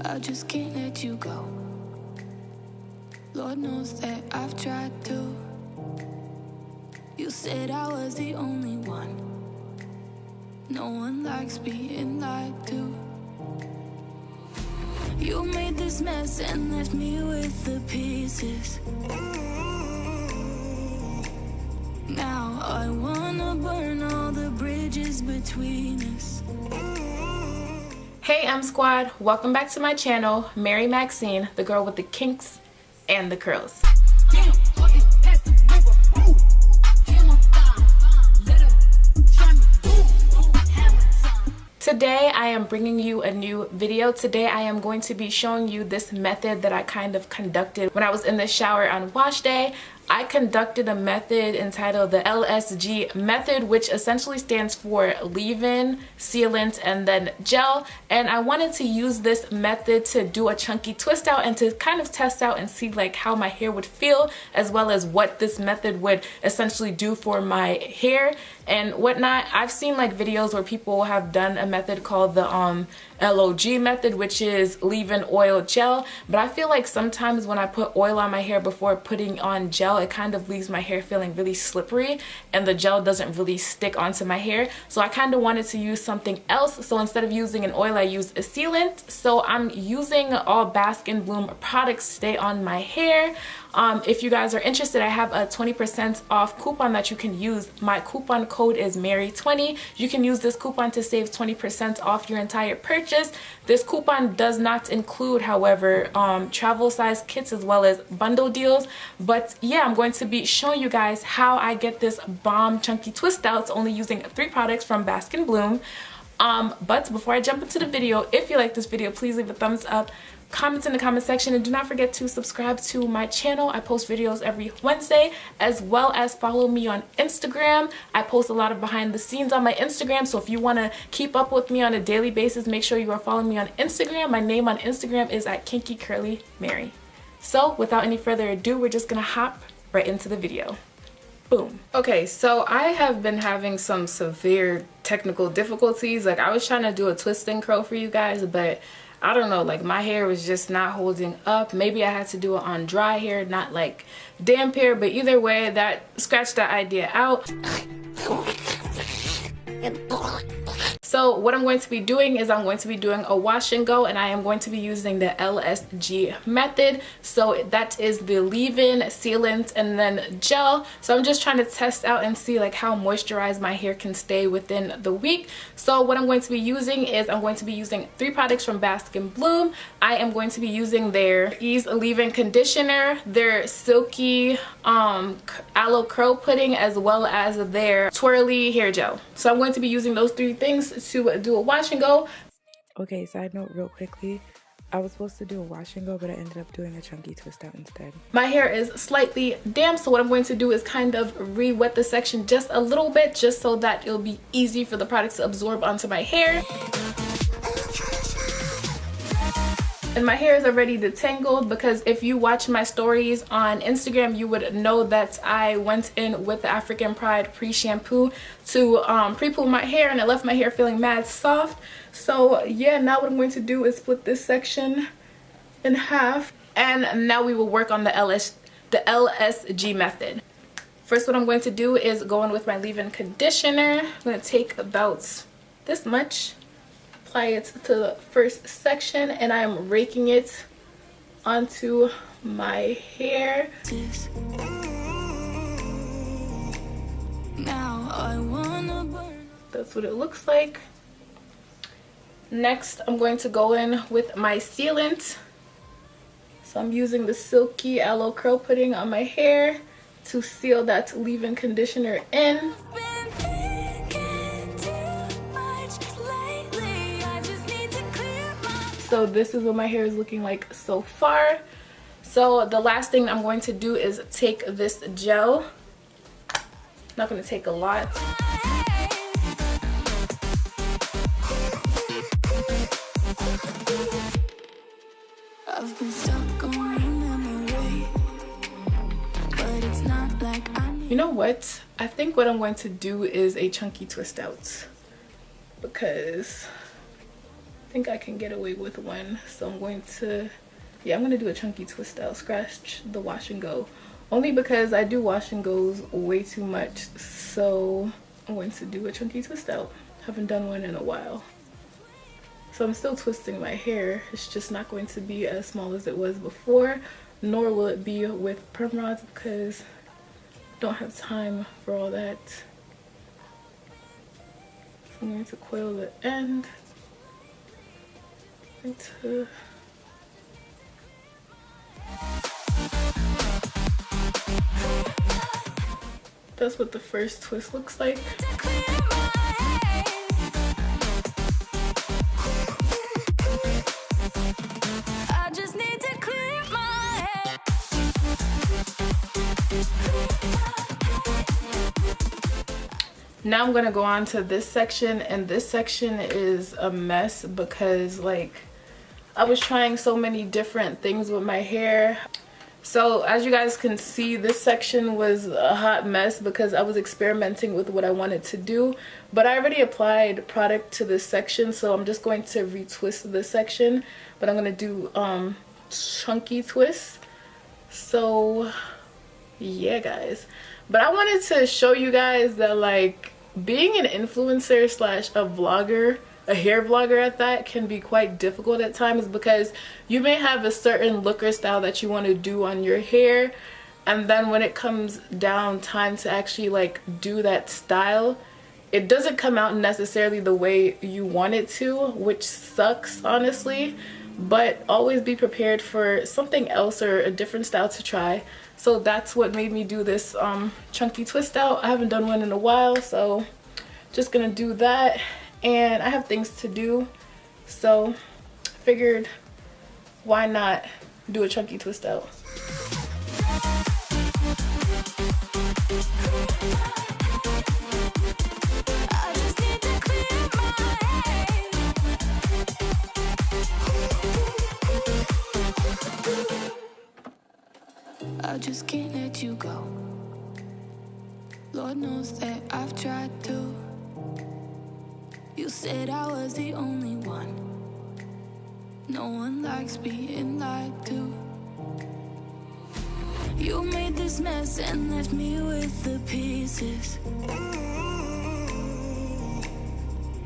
I just can't let you go. Lord knows that I've tried to. You said I was the only one. No one likes being lied to. You made this mess and left me with the pieces. Now I wanna burn all the bridges between us. Hey MSquad, welcome back to my channel, Mary Maxine, the girl with the kinks and the curls. Today I am bringing you a new video. Today I am going to be showing you this method that I kind of conducted when I was in the shower on wash day. I conducted a method entitled the LSG Method, which essentially stands for leave-in, sealant, and then gel. And I wanted to use this method to do a chunky twist out and to kind of test out and see like how my hair would feel, as well as what this method would essentially do for my hair and whatnot. I've seen like videos where people have done a method called the LSG method, which is leave-in oil gel, but I feel like sometimes when I put oil on my hair before putting on gel, it kind of leaves my hair feeling really slippery and the gel doesn't really stick onto my hair. So I kind of wanted to use something else. So instead of using an oil, I use a sealant. So I'm using all Bask and Bloom products today on my hair. If you guys are interested, I have a 20% off coupon that you can use. My coupon code is Mary20. You can use this coupon to save 20% off your entire purchase. This coupon does not include, however, travel size kits as well as bundle deals. But yeah, I'm going to be showing you guys how I get this bomb chunky twist outs only using 3 products from Bask and Bloom. But before I jump into the video, if you like this video, please leave a thumbs up. Comment in the comment section and do not forget to subscribe to my channel. I post videos every Wednesday, as well as follow me on Instagram. I post a lot of behind the scenes on my Instagram, so if you want to keep up with me on a daily basis, make sure you are following me on Instagram. My name on Instagram is at Kinky Curly Mary. So without any further ado, we're just gonna hop right into the video. Boom. Okay, so I have been having some severe technical difficulties. Like I was trying to do a twist and curl for you guys, but I don't know, like my hair was just not holding up. Maybe I had to do it on dry hair, not like damp hair, but either way, that scratched that idea out. So what I'm going to be doing is I'm going to be doing a wash and go, and I am going to be using the LSG method. So that is the leave-in, sealant, and then gel. So I'm just trying to test out and see like how moisturized my hair can stay within the week. So what I'm going to be using is I'm going to be using 3 products from Bask and Bloom. I am going to be using their Ease Leave-In Conditioner, their Silky Aloe Curl Pudding, as well as their Twirly Hair Gel. So I'm going to be using those 3 things to do a wash and go. Okay, side note real quickly. I was supposed to do a wash and go, but I ended up doing a chunky twist out instead. My hair is slightly damp, so what I'm going to do is kind of re-wet the section just a little bit, just so that it'll be easy for the products to absorb onto my hair. And my hair is already detangled, because if you watch my stories on Instagram, you would know that I went in with the African Pride pre-shampoo to pre-poo my hair, and it left my hair feeling mad soft. So yeah, now what I'm going to do is split this section in half, and now we will work on the LSG method. First, what I'm going to do is go in with my leave-in conditioner. I'm going to take about this much, apply it to the first section, and I am raking it onto my hair. Now I wanna burn. That's what it looks like. Next, I'm going to go in with my sealant. So I'm using the Silky Aloe Curl Pudding on my hair to seal that leave-in conditioner in. So this is what my hair is looking like so far. So the last thing I'm going to do is take this gel. Not going to take a lot. I've been stuck on memory, but it's not like I need. You know what? I think what I'm going to do is a chunky twist out, because think I can get away with one, so I'm going to, yeah, I'm going to do a chunky twist out, scratch the wash and go, only because I do wash and goes way too much, so I'm going to do a chunky twist out. Haven't done one in a while. So I'm still twisting my hair, it's just not going to be as small as it was before, nor will it be with perm rods because I don't have time for all that. So I'm going to coil the end into that's what the first twist looks like. Now I'm gonna go on to this section, and this section is a mess because like I was trying so many different things with my hair. So as you guys can see, this section was a hot mess because I was experimenting with what I wanted to do, but I already applied product to this section, so I'm just going to retwist this section, but I'm gonna do chunky twists. So yeah guys, but I wanted to show you guys that like being an influencer slash a vlogger, a hair vlogger at that, can be quite difficult at times because you may have a certain look or style that you want to do on your hair, and then when it comes down time to actually like do that style, it doesn't come out necessarily the way you want it to, which sucks honestly. But always be prepared for something else or a different style to try. So that's what made me do this chunky twist out. I haven't done one in a while, so just gonna do that. And I have things to do, so figured why not do a chunky twist out. I just can't let you go. Lord knows that I've tried to. You said I was the only one. No one likes being lied to. You made this mess and left me with the pieces.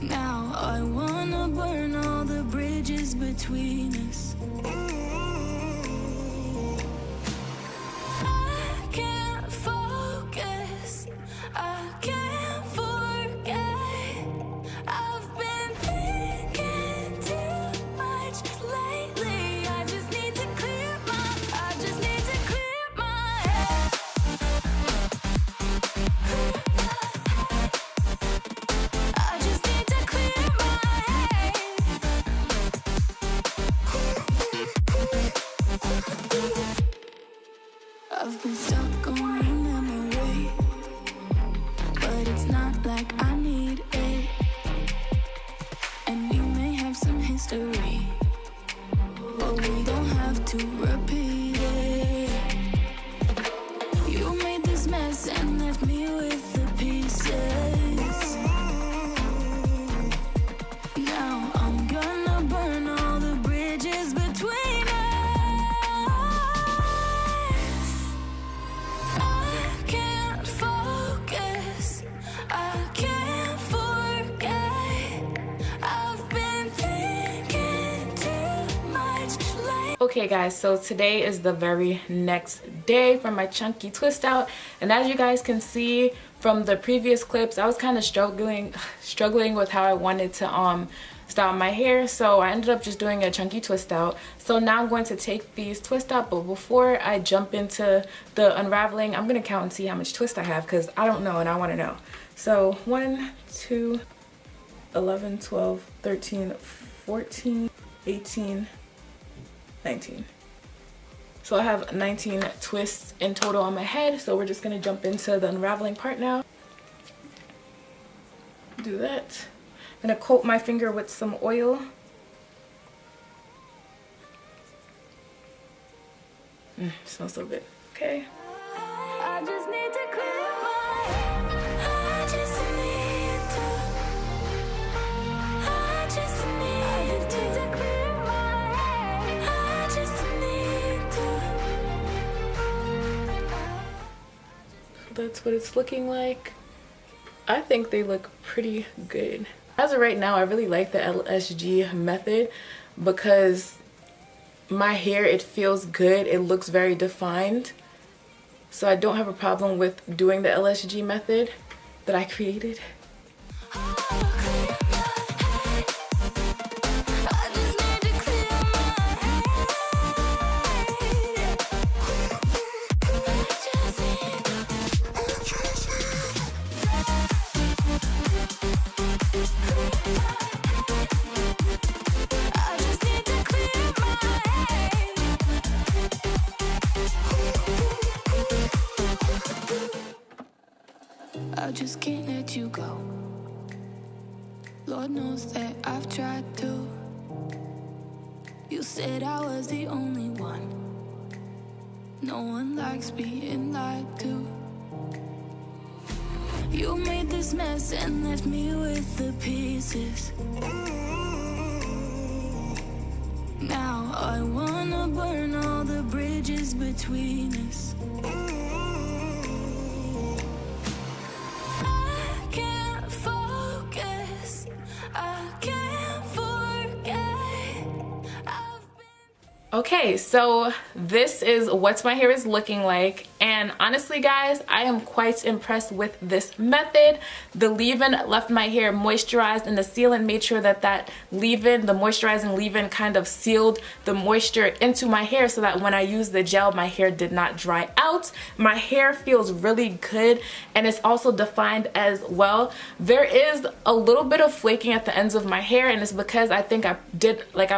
Now I wanna burn all the bridges between us. I can't focus, I can't forget. I've been thinking too much lately. I just need to clear my head. I just need to clear my head. I've been stuck on your memory, but it's not like I need it. And we may have some history, but we don't have to repeat it. You made this mess and left me with the pieces. Now I'm gonna burn all the bridges between us. I can't focus, I can't forget. I've been thinking too much lately. Okay guys, so today is the very next day from my chunky twist out, and as you guys can see from the previous clips, I was kind of struggling with how I wanted to style my hair, so I ended up just doing a chunky twist out. So now I'm going to take these twist out, but before I jump into the unraveling, I'm gonna count and see how much twist I have because I don't know and I want to know. So 1, 2, 11, 12, 13, 14, 18, 19. So I have 19 twists in total on my head, so we're just gonna jump into the unraveling part now. Do that. I'm gonna coat my finger with some oil. Smells so good. Okay. I just need to clear my head. I just need to. that's what it's looking like. I think they look pretty good. As of right now, I really like the LSG method because my hair, it feels good. It looks very defined. So I don't have a problem with doing the LSG method that I created. I just can't let you go. Lord knows that I've tried to. You said I was the only one. No one likes being lied to. You made this mess and left me with the pieces. Now I wanna burn all the bridges between us. Okay, so this is what my hair is looking like, and honestly guys, I am quite impressed with this method. The leave-in left my hair moisturized, and the sealant made sure that that leave-in, the moisturizing leave-in, kind of sealed the moisture into my hair so that when I use the gel, my hair did not dry out. My hair feels really good, and it's also defined as well. There is a little bit of flaking at the ends of my hair, and it's because I think I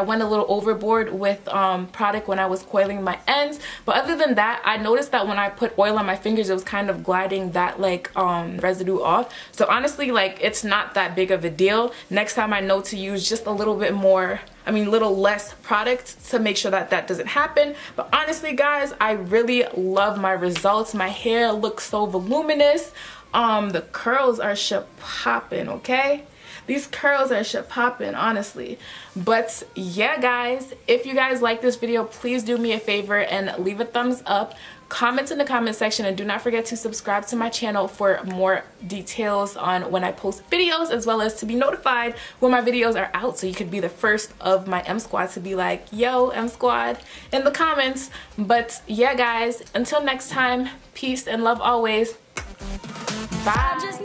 went a little overboard with product when I was coiling my ends. But other than that, I noticed that when I put oil on my fingers, it was kind of gliding that residue off. So honestly, it's not that big of a deal. Next time I know to use just a little bit more, little less product to make sure that that doesn't happen. But honestly guys, I really love my results. My hair looks so voluminous. The curls are popping, okay? These curls are popping, honestly. But yeah guys, if you guys like this video, please do me a favor and leave a thumbs up. Comment in the comment section, and do not forget to subscribe to my channel for more details on when I post videos, as well as to be notified when my videos are out, so you could be the first of my MSquad to be like, yo, MSquad, in the comments. But yeah guys, until next time, peace and love always. Bye.